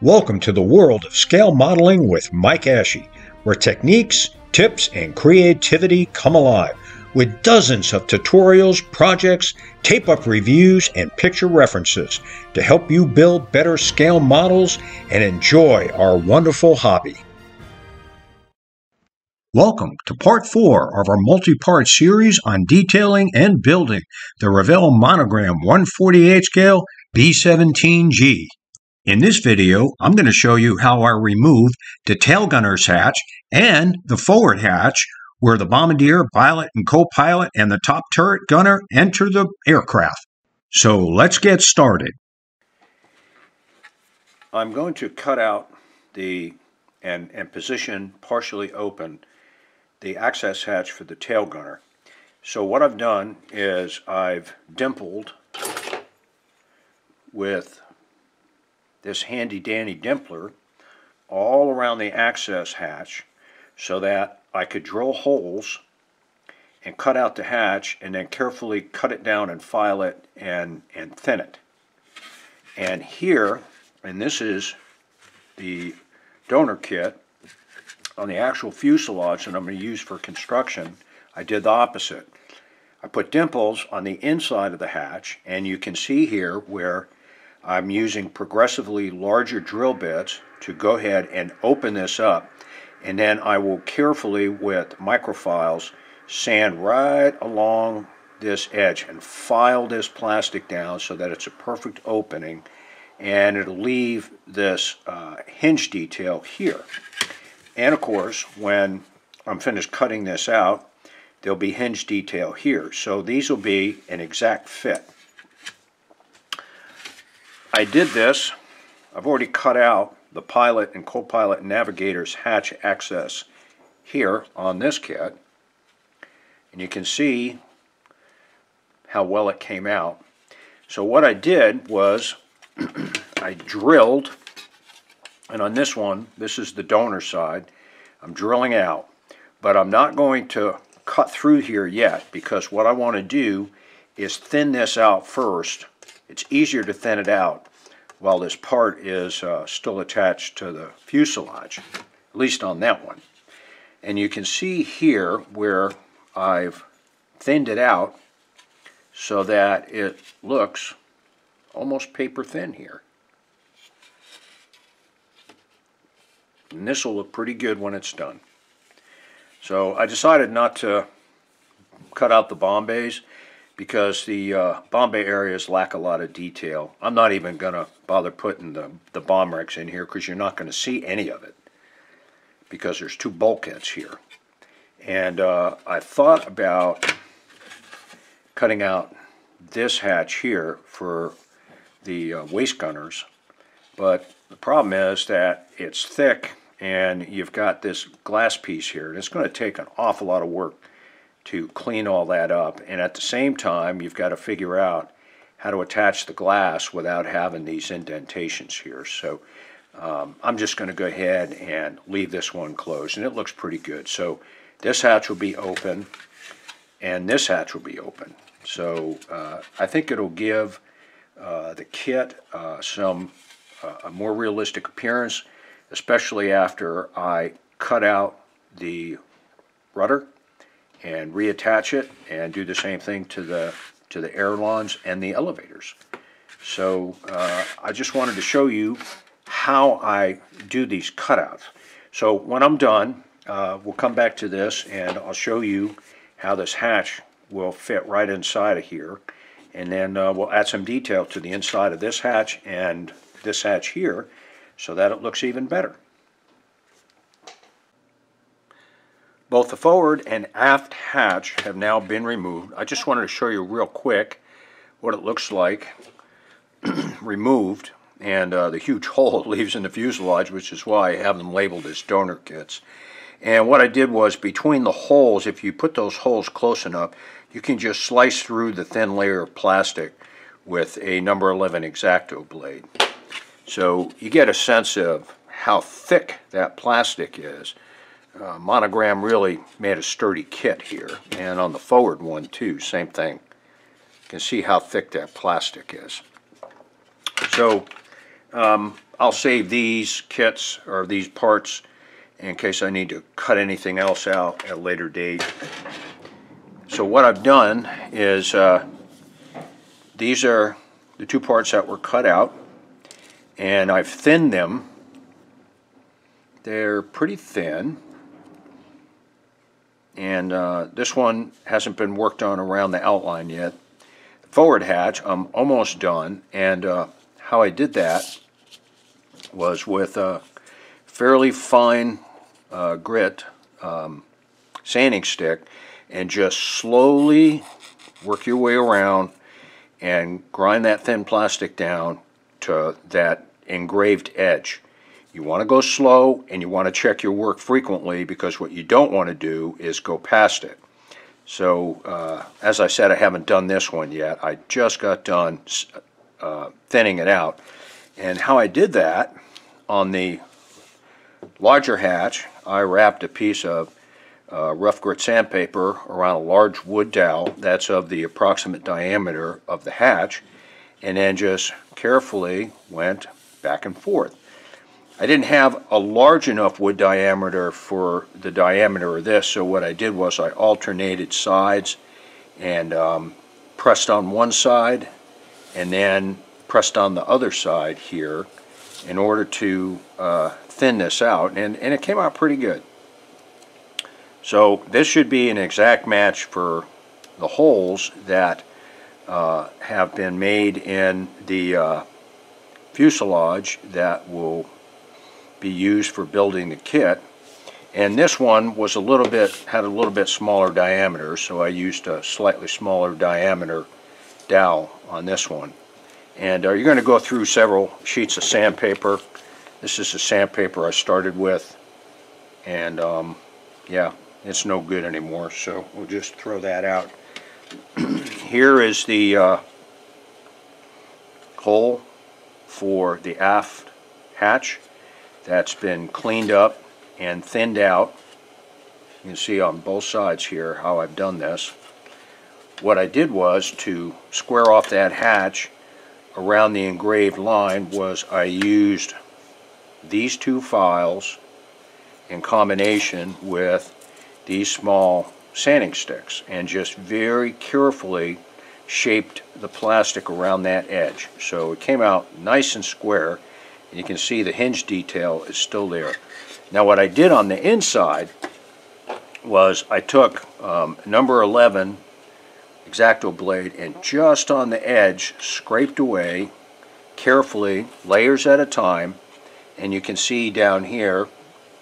Welcome to the world of scale modeling with Mike Ashe, where techniques, tips, and creativity come alive with dozens of tutorials, projects, tape-up reviews, and picture references to help you build better scale models and enjoy our wonderful hobby. Welcome to part 4 of our multi-part series on detailing and building the Revell Monogram 148 scale B-17G. In this video, I'm going to show you how I removed the tail gunner's hatch and the forward hatch where the bombardier, pilot, and co-pilot and the top turret gunner enter the aircraft. So let's get started. I'm going to cut out and position partially open the access hatch for the tail gunner. So what I've done is I've dimpled with this handy dandy dimpler all around the access hatch so that I could drill holes and cut out the hatch and then carefully cut it down and file it and thin it. And here, and this is the donor kit on the actual fuselage that I'm going to use for construction, I did the opposite. I put dimples on the inside of the hatch, and you can see here where I'm using progressively larger drill bits to go ahead and open this up, and then I will carefully with microfiles sand right along this edge and file this plastic down so that it's a perfect opening, and it'll leave this hinge detail here. And of course, when I'm finished cutting this out, there'll be hinge detail here, so these will be an exact fit. I did this. I've already cut out the pilot and co-pilot navigator's hatch access here on this kit, and you can see how well it came out. So what I did was I drilled, and on this one, this is the donor side, I'm drilling out, but I'm not going to cut through here yet because what I want to do is thin this out first. It's easier to thin it out while this part is still attached to the fuselage, at least on that one. And you can see here where I've thinned it out so that it looks almost paper thin here. And this will look pretty good when it's done. So I decided not to cut out the bomb bays because the bomb bay areas lack a lot of detail. I'm not even going to bother putting the bomb racks in here because you're not going to see any of it because there's two bulkheads here. And I thought about cutting out this hatch here for the waist gunners, but the problem is that it's thick and you've got this glass piece here, and it's going to take an awful lot of work to clean all that up, and at the same time you've got to figure out how to attach the glass without having these indentations here. So I'm just going to go ahead and leave this one closed, and it looks pretty good. So this hatch will be open and this hatch will be open. So I think it'll give the kit a more realistic appearance, especially after I cut out the rudder and reattach it and do the same thing to the ailerons and the elevators. So I just wanted to show you how I do these cutouts. So when I'm done, we'll come back to this and I'll show you how this hatch will fit right inside of here, and then we'll add some detail to the inside of this hatch and this hatch here so that it looks even better. Both the forward and aft hatch have now been removed. I just wanted to show you real quick what it looks like removed, and the huge hole it leaves in the fuselage, which is why I have them labeled as donor kits. And what I did was, between the holes, if you put those holes close enough, you can just slice through the thin layer of plastic with a number 11 X-Acto blade. So you get a sense of how thick that plastic is. Monogram really made a sturdy kit here, and on the forward one too, same thing. You can see how thick that plastic is. So I'll save these kits or these parts in case I need to cut anything else out at a later date. So what I've done is these are the two parts that were cut out, and I've thinned them. They're pretty thin, and this one hasn't been worked on around the outline yet. The forward hatch, I'm almost done, and how I did that was with a fairly fine grit sanding stick, and just slowly work your way around and grind that thin plastic down to that engraved edge. You want to go slow, and you want to check your work frequently, because what you don't want to do is go past it. So as I said, I haven't done this one yet. I just got done thinning it out. And how I did that, on the larger hatch, I wrapped a piece of rough grit sandpaper around a large wood dowel that's of the approximate diameter of the hatch, and then just carefully went back and forth. I didn't have a large enough wood diameter for the diameter of this, so what I did was I alternated sides and pressed on one side and then pressed on the other side here in order to thin this out, and it came out pretty good. So this should be an exact match for the holes that have been made in the fuselage that will be used for building the kit. And this one was had a little bit smaller diameter, so I used a slightly smaller diameter dowel on this one. And you're going to go through several sheets of sandpaper. This is the sandpaper I started with, and yeah, it's no good anymore, so we'll just throw that out. Here is the hole for the aft hatch that's been cleaned up and thinned out. You can see on both sides here how I've done this. What I did was, to square off that hatch around the engraved line, was I used these two files in combination with these small sanding sticks, and just very carefully shaped the plastic around that edge. So it came out nice and square, and you can see the hinge detail is still there. Now what I did on the inside was I took number 11 X-Acto blade and just on the edge scraped away carefully, layers at a time, and you can see down here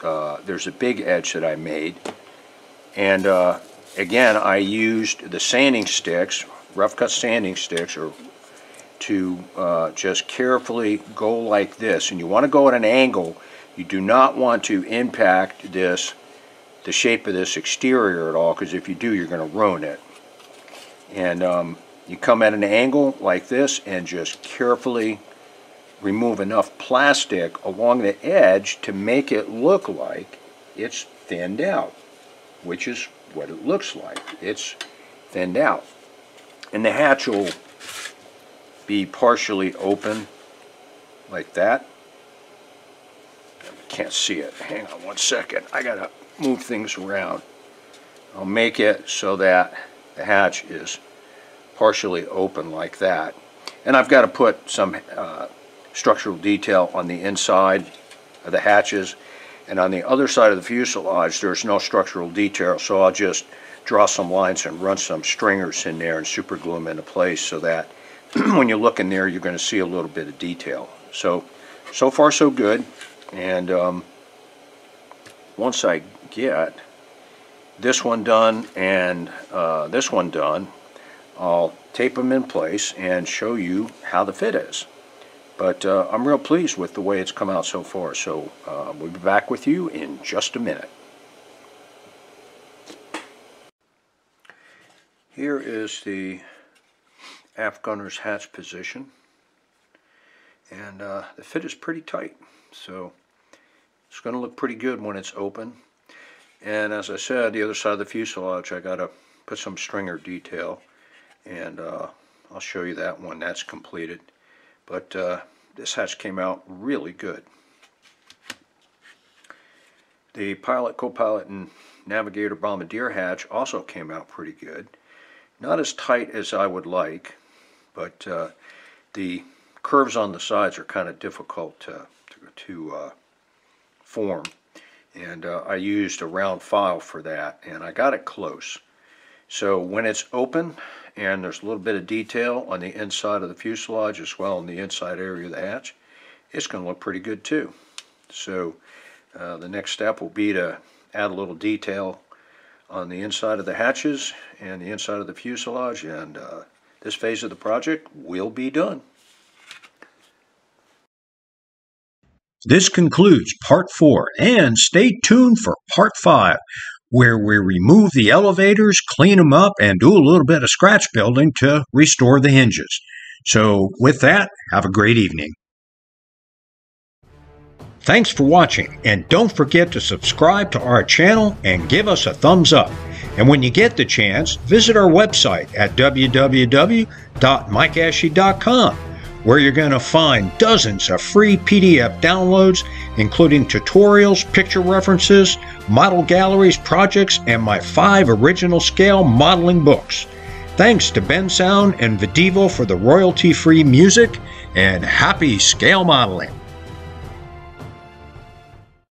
there's a big edge that I made. And again, I used the sanding sticks, rough cut sanding sticks, to just carefully go like this. And you want to go at an angle. You do not want to impact the shape of this exterior at all, because if you do, you're going to ruin it. And you come at an angle like this and just carefully remove enough plastic along the edge to make it look like it's thinned out, which is what it looks like. It's thinned out. And the hatch will be partially open like that. Can't see it. Hang on one second. I gotta move things around. I'll make it so that the hatch is partially open like that. And I've got to put some structural detail on the inside of the hatches. And on the other side of the fuselage, there's no structural detail, so I'll just draw some lines and run some stringers in there and super glue them into place, so that when you look in there, you're going to see a little bit of detail. So far so good. And once I get this one done and this one done, I'll tape them in place and show you how the fit is. But I'm real pleased with the way it's come out so far, so we'll be back with you in just a minute. Here is the aft gunner's hatch position, and the fit is pretty tight, so it's going to look pretty good when it's open. And as I said, the other side of the fuselage, I got to put some stringer detail, and I'll show you that when that's completed. But this hatch came out really good. The pilot, co-pilot, and navigator bombardier hatch also came out pretty good. Not as tight as I would like, but the curves on the sides are kind of difficult to form. And I used a round file for that, and I got it close. So when it's open and there's a little bit of detail on the inside of the fuselage as well in the inside area of the hatch, it's going to look pretty good too. So the next step will be to add a little detail on the inside of the hatches and the inside of the fuselage, and this phase of the project will be done. This concludes Part 4, and stay tuned for Part 5, where we remove the elevators, clean them up, and do a little bit of scratch building to restore the hinges. So with that, have a great evening. Thanks for watching, and don't forget to subscribe to our channel and give us a thumbs up. And when you get the chance, visit our website at www.mikeashley.com, where you're going to find dozens of free PDF downloads, including tutorials, picture references, model galleries, projects, and my 5 original scale modeling books. Thanks to Ben Sound and Videvo for the royalty-free music, and happy scale modeling!